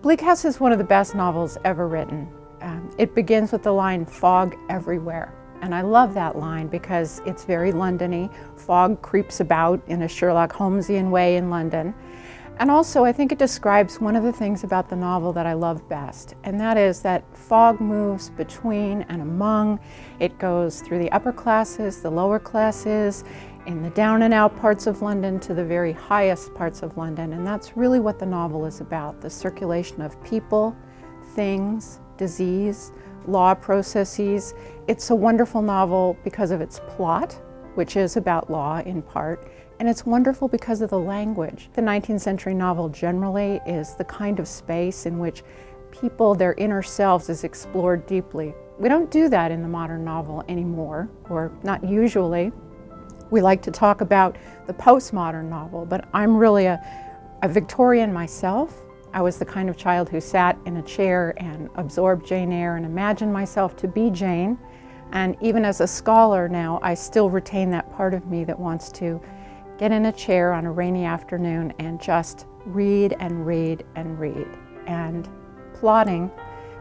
Bleak House is one of the best novels ever written. It begins with the line, "Fog everywhere." And I love that line because it's very London-y. Fog creeps about in a Sherlock Holmesian way in London. And also, I think it describes one of the things about the novel that I love best, and that is that fog moves between and among. It goes through the upper classes, the lower classes, in the down and out parts of London to the very highest parts of London. And that's really what the novel is about, the circulation of people, things, disease, law processes. It's a wonderful novel because of its plot, which is about law in part, and it's wonderful because of the language. The 19th century novel generally is the kind of space in which people, their inner selves, is explored deeply. We don't do that in the modern novel anymore, or not usually. We like to talk about the postmodern novel, but I'm really a Victorian myself. I was the kind of child who sat in a chair and absorbed Jane Eyre and imagined myself to be Jane. And even as a scholar now, I still retain that part of me that wants to get in a chair on a rainy afternoon and just read and read and read. And plotting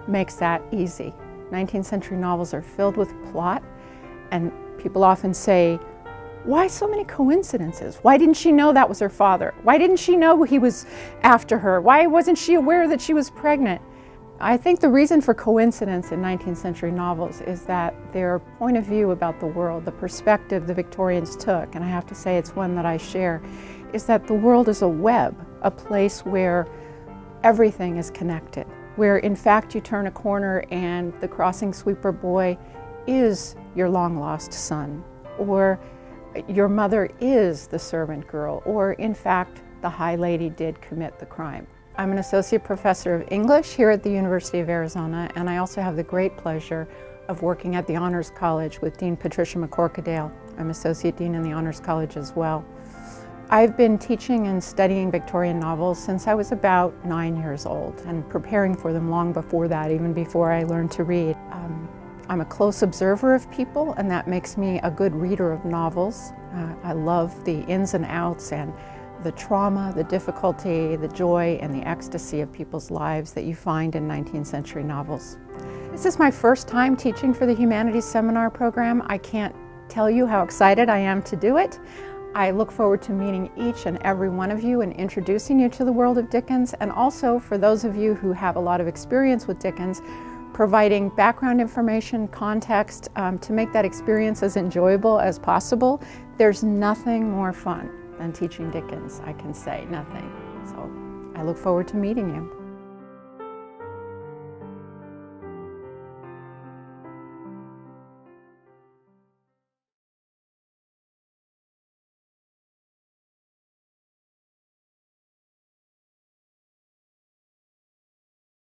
makes that easy. 19th century novels are filled with plot, and people often say, why so many coincidences? Why didn't she know that was her father? Why didn't she know he was after her? Why wasn't she aware that she was pregnant? I think the reason for coincidence in 19th century novels is that their point of view about the world, the perspective the Victorians took, and I have to say it's one that I share, is that the world is a web, a place where everything is connected, where in fact you turn a corner and the crossing sweeper boy is your long-lost son, or your mother is the servant girl, or in fact, the High Lady did commit the crime. I'm an associate professor of English here at the University of Arizona, and I also have the great pleasure of working at the Honors College with Dean Patricia McCorkadale. I'm associate dean in the Honors College as well. I've been teaching and studying Victorian novels since I was about 9 years old, and preparing for them long before that, even before I learned to read. I'm a close observer of people, and that makes me a good reader of novels. I love the ins and outs and the trauma, the difficulty, the joy, and the ecstasy of people's lives that you find in 19th century novels. This is my first time teaching for the Humanities seminar program. I can't tell you how excited I am to do it. I look forward to meeting each and every one of you and introducing you to the world of Dickens, and also for those of you who have a lot of experience with Dickens, providing background information, context, to make that experience as enjoyable as possible. There's nothing more fun than teaching Dickens, I can say, nothing. So I look forward to meeting you.